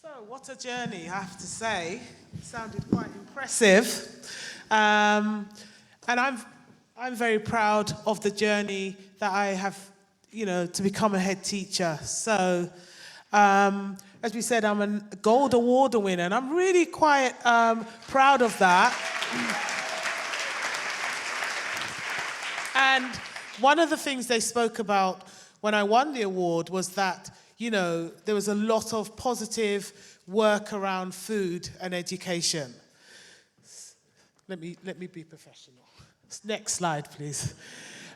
So, what a journey, I have to say. It sounded quite impressive. And I'm very proud of the journey that I have, to become a head teacher. So, as we said, I'm a Gold Award winner, and I'm really quite proud of that. And one of the things they spoke about when I won the award was that, there was a lot of positive work around food and education. Let me be professional. Next slide, please.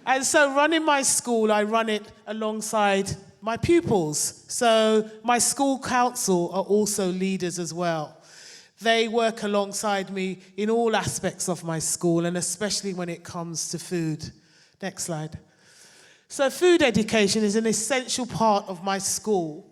And so running my school, I run it alongside my pupils. So my school council are also leaders as well. They work alongside me in all aspects of my school, and especially when it comes to food. Next slide. So food education is an essential part of my school.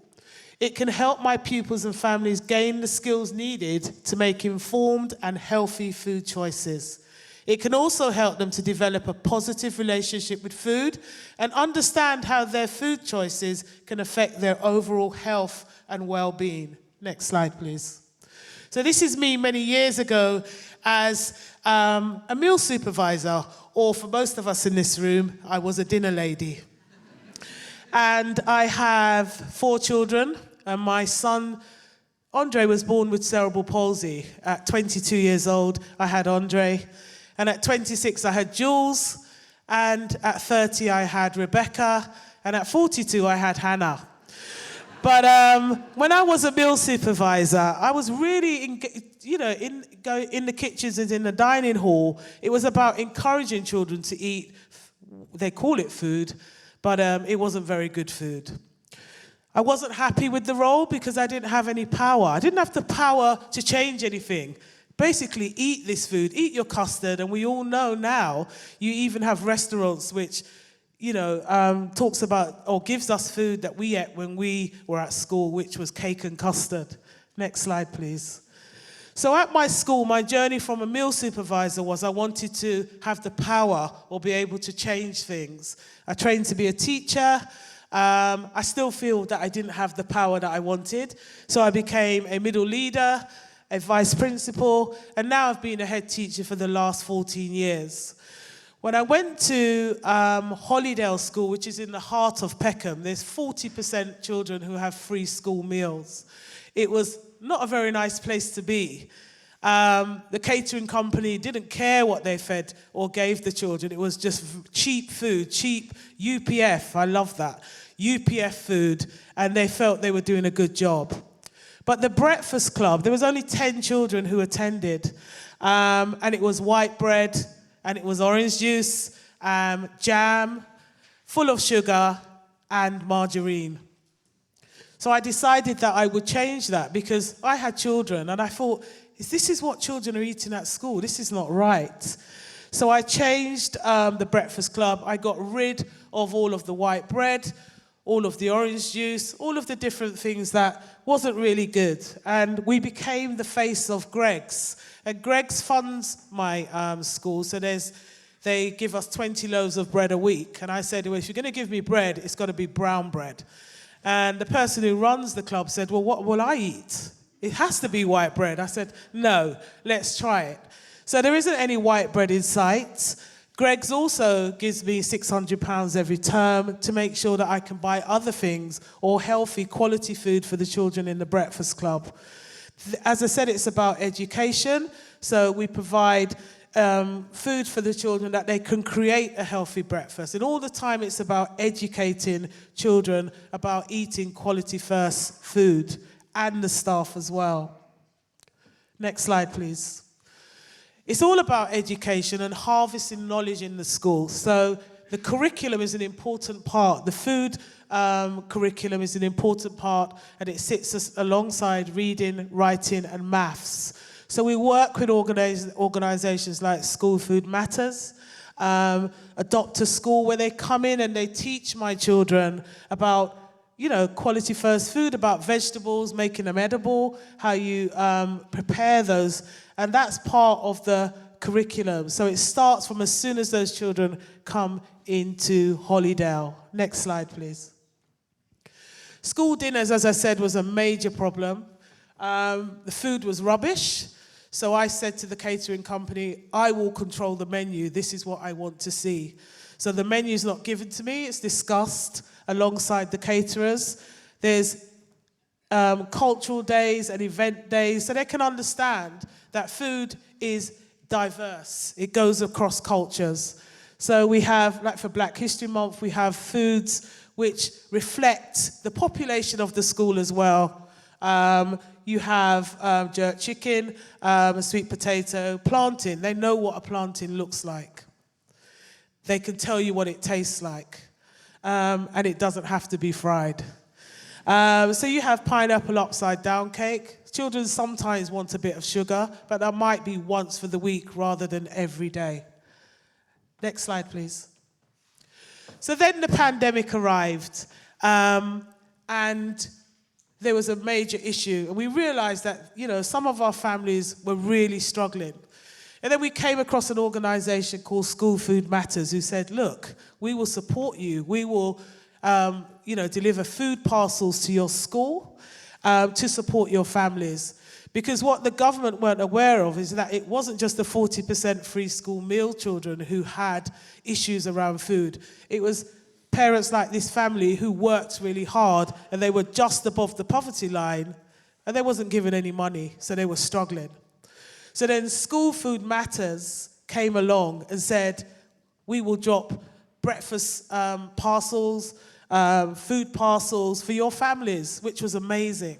It can help my pupils and families gain the skills needed to make informed and healthy food choices. It can also help them to develop a positive relationship with food and understand how their food choices can affect their overall health and well-being. Next slide, please. So this is me many years ago as a meal supervisor, or for most of us in this room, I was a dinner lady. And I have 4 children, and my son, Andre, was born with cerebral palsy. At 22 years old, I had Andre. And at 26, I had Jules. And at 30, I had Rebecca. And at 42, I had Hannah. But when I was a meal supervisor, I was really, in the kitchens and in the dining hall. It was about encouraging children to eat, they call it food, but it wasn't very good food. I wasn't happy with the role because I didn't have any power. I didn't have the power to change anything. Basically, eat this food, eat your custard, and we all know now, you even have restaurants which talks about or gives us food that we ate when we were at school, which was cake and custard. Next slide, please. So at my school, my journey from a meal supervisor was I wanted to have the power or be able to change things. I trained to be a teacher. I still feel that I didn't have the power that I wanted. So I became a middle leader, a vice principal, and now I've been a head teacher for the last 14 years. When I went to Hollydale School, which is in the heart of Peckham, there's 40% children who have free school meals. It was not a very nice place to be. The catering company didn't care what they fed or gave the children. It was just cheap food, cheap UPF, I love that, UPF food, and they felt they were doing a good job. But the breakfast club, there was only 10 children who attended, and it was white bread, and it was orange juice, jam, full of sugar, and margarine. So I decided that I would change that because I had children, and I thought, this is what children are eating at school. This is not right. So I changed the breakfast club. I got rid of all of the white bread, all of the orange juice, all of the different things that wasn't really good. And we became the face of Greggs. And Greggs funds my school, so they give us 20 loaves of bread a week. And I said, well, if you're going to give me bread, it's got to be brown bread. And the person who runs the club said, well, what will I eat? It has to be white bread. I said, no, let's try it. So there isn't any white bread in sight. Greggs also gives me £600 every term to make sure that I can buy other things or healthy quality food for the children in the breakfast club. As I said, it's about education. So we provide food for the children that they can create a healthy breakfast. And all the time it's about educating children about eating quality first food and the staff as well. Next slide, please. It's all about education and harvesting knowledge in the school. So the curriculum is an important part. The food curriculum is an important part, and it sits us alongside reading, writing, and maths. So we work with organisations like School Food Matters, Adopt a School, where they come in and they teach my children about quality first food, about vegetables, making them edible, how you prepare those. And that's part of the curriculum. So it starts from as soon as those children come into Hollydale. Next slide, please. School dinners, as I said, was a major problem. The food was rubbish. So I said to the catering company, I will control the menu. This is what I want to see. So the menu's not given to me. It's discussed alongside the caterers. There's cultural days and event days, so they can understand that food is diverse. It goes across cultures. So we have, like for Black History Month, we have foods which reflect the population of the school as well. You have jerk chicken, a sweet potato, plantain. They know what a plantain looks like. They can tell you what it tastes like. And it doesn't have to be fried. So you have pineapple upside down cake. Children sometimes want a bit of sugar, but that might be once for the week rather than every day. Next slide, please. So then the pandemic arrived, and there was a major issue. And we realized that, some of our families were really struggling. And then we came across an organization called School Food Matters who said, look, we will support you. We will deliver food parcels to your school to support your families. Because what the government weren't aware of is that it wasn't just the 40% free school meal children who had issues around food. It was parents like this family who worked really hard and they were just above the poverty line and they wasn't given any money, so they were struggling. So then School Food Matters came along and said, we will drop breakfast parcels, food parcels for your families, which was amazing.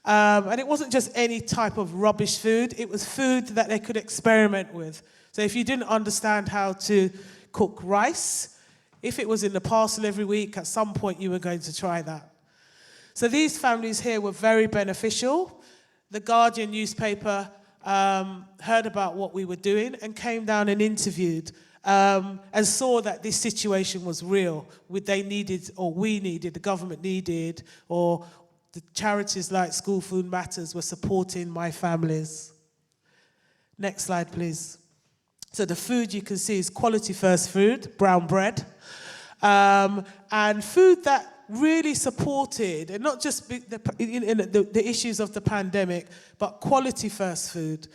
And it wasn't just any type of rubbish food, it was food that they could experiment with. So if you didn't understand how to cook rice, if it was in the parcel every week, at some point you were going to try that. So these families here were very beneficial. The Guardian newspaper heard about what we were doing and came down and interviewed and saw that this situation was real. They needed, or we needed, the government needed, or the charities like School Food Matters were supporting my families. Next slide, please. So the food you can see is quality first food, brown bread, and food that really supported, and not just the issues of the pandemic, but quality first food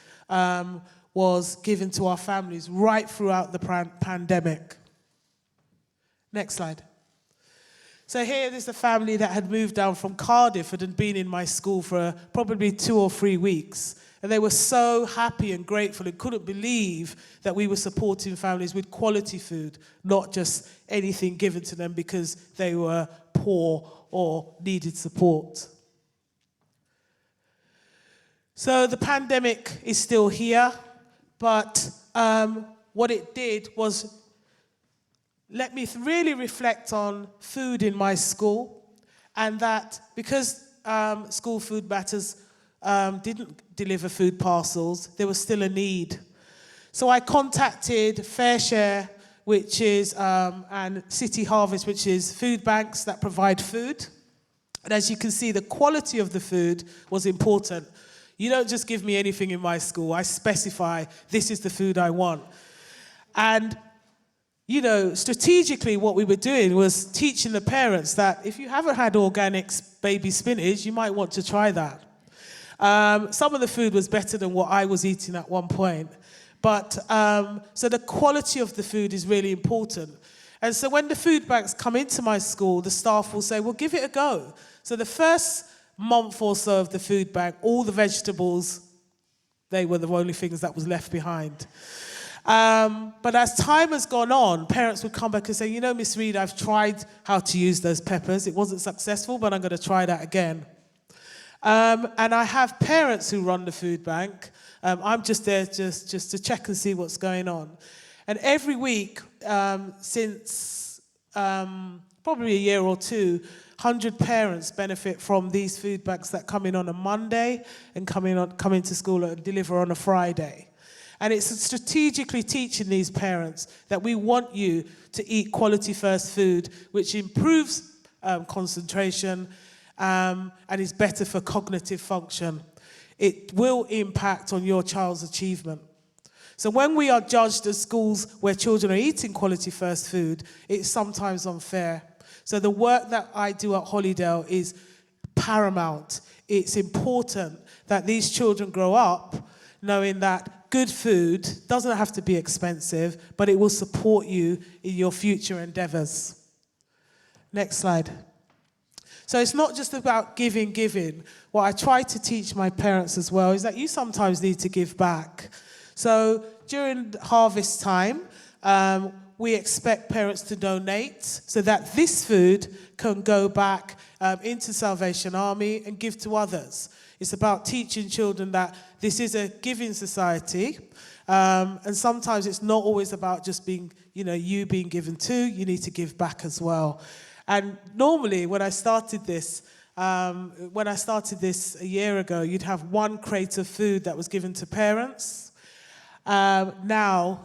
was given to our families right throughout the pandemic. Next slide. So here is a family that had moved down from Cardiff and had been in my school for probably 2 or 3 weeks. And they were so happy and grateful and couldn't believe that we were supporting families with quality food, not just anything given to them because they were poor or needed support. So the pandemic is still here, but what it did was let me really reflect on food in my school, and that because School Food Matters didn't deliver food parcels, there was still a need. So I contacted Fair Share, which is, and City Harvest, which is food banks that provide food. And as you can see, the quality of the food was important. You don't just give me anything in my school. I specify, this is the food I want. And strategically what we were doing was teaching the parents that if you haven't had organic baby spinach, you might want to try that. Some of the food was better than what I was eating at one point. But, so the quality of the food is really important. And so when the food banks come into my school, the staff will say, well, give it a go. So the first month or so of the food bank, all the vegetables, they were the only things that was left behind. But as time has gone on, parents would come back and say, Miss Reid, I've tried how to use those peppers. It wasn't successful, but I'm going to try that again. And I have parents who run the food bank. I'm just there just to check and see what's going on. And every week, since probably a year or two, 100 parents benefit from these food banks that come in on a Monday and come into school and deliver on a Friday. And it's strategically teaching these parents that we want you to eat quality first food, which improves concentration and is better for cognitive function. It will impact on your child's achievement. So when we are judged as schools where children are eating quality first food, it's sometimes unfair. So the work that I do at Hollydale is paramount. It's important that these children grow up knowing that good food doesn't have to be expensive, but it will support you in your future endeavors. Next slide. So it's not just about giving. What I try to teach my parents as well is that you sometimes need to give back. So during harvest time, we expect parents to donate so that this food can go back into Salvation Army and give to others. It's about teaching children that this is a giving society, and sometimes it's not always about just being, you being given to. You need to give back as well. And normally, when I started this a year ago, you'd have one crate of food that was given to parents. Now,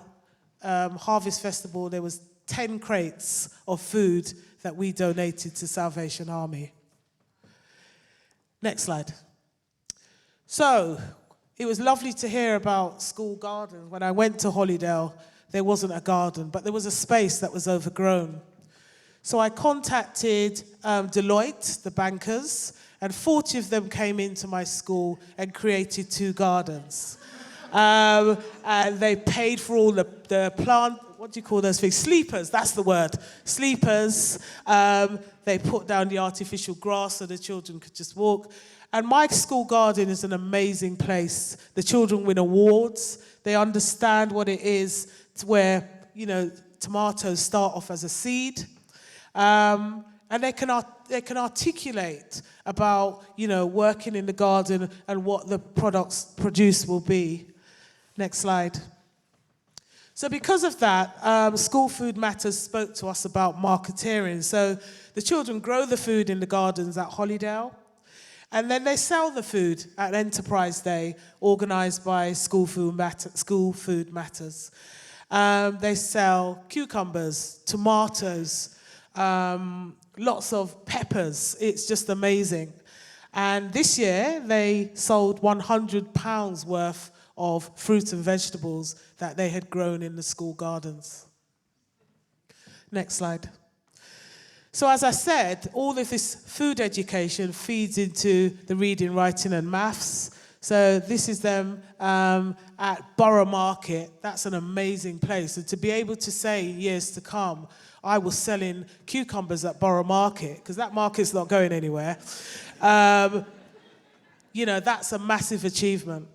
Harvest Festival, there was 10 crates of food that we donated to Salvation Army. Next slide. So, it was lovely to hear about school gardens. When I went to Hollydale, there wasn't a garden, but there was a space that was overgrown. So I contacted Deloitte, the bankers, and 40 of them came into my school and created 2 gardens. And they paid for all the plant, what do you call those things? Sleepers, that's the word. Sleepers. They put down the artificial grass so the children could just walk. And my school garden is an amazing place. The children win awards. They understand what it is to where, tomatoes start off as a seed. And they can articulate about, working in the garden and what the products produced will be. Next slide. So because of that, School Food Matters spoke to us about marketeering. So the children grow the food in the gardens at Hollydale, and then they sell the food at Enterprise Day, organised by School Food Matters. They sell cucumbers, tomatoes, lots of peppers. It's just amazing. And this year, they sold £100 worth of fruit and vegetables that they had grown in the school gardens. Next slide. So as I said, all of this food education feeds into the reading, writing and maths. So this is them at Borough Market. That's an amazing place. And to be able to say years to come, I was selling cucumbers at Borough Market, because that market's not going anywhere. That's a massive achievement.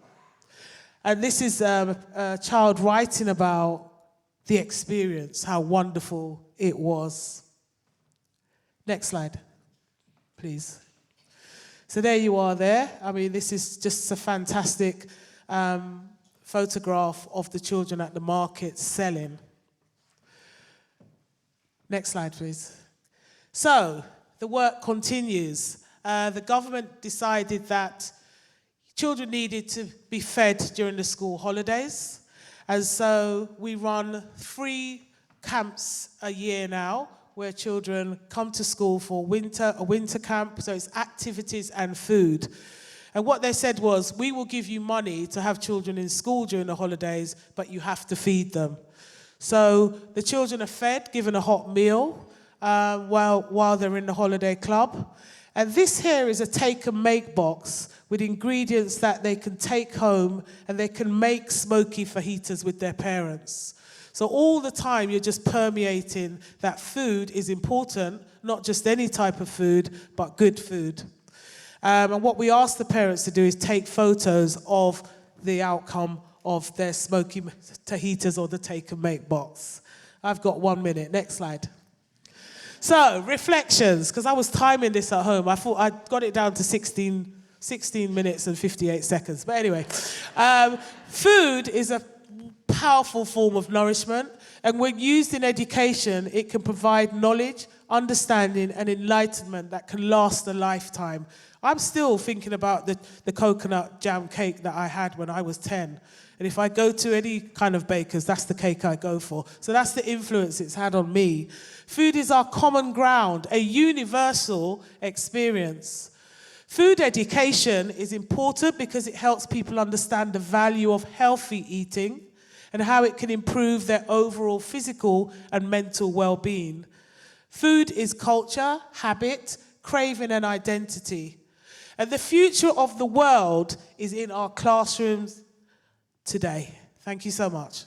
And this is a child writing about the experience, how wonderful it was. Next slide, please. So there you are there. I mean, this is just a fantastic photograph of the children at the market selling. Next slide, please. So the work continues. The government decided that children needed to be fed during the school holidays. And so we run 3 camps a year now, where children come to school for a winter camp. So it's activities and food. And what they said was, we will give you money to have children in school during the holidays, but you have to feed them. So the children are fed, given a hot meal while they're in the holiday club. And this here is a take and make box with ingredients that they can take home, and they can make smoky fajitas with their parents. So all the time you're just permeating that food is important, not just any type of food, but good food. And what we ask the parents to do is take photos of the outcome of their smoky fajitas or the take and make box. I've got 1 minute. Next slide. So, reflections, because I was timing this at home. I thought I got it down to 16 minutes and 58 seconds. But anyway, food is a powerful form of nourishment, and when used in education, it can provide knowledge, understanding, and enlightenment that can last a lifetime. I'm still thinking about the coconut jam cake that I had when I was 10. And if I go to any kind of baker's, that's the cake I go for. So that's the influence it's had on me. Food is our common ground, a universal experience. Food education is important because it helps people understand the value of healthy eating and how it can improve their overall physical and mental well-being. Food is culture, habit, craving, and identity. And the future of the world is in our classrooms today. Thank you so much.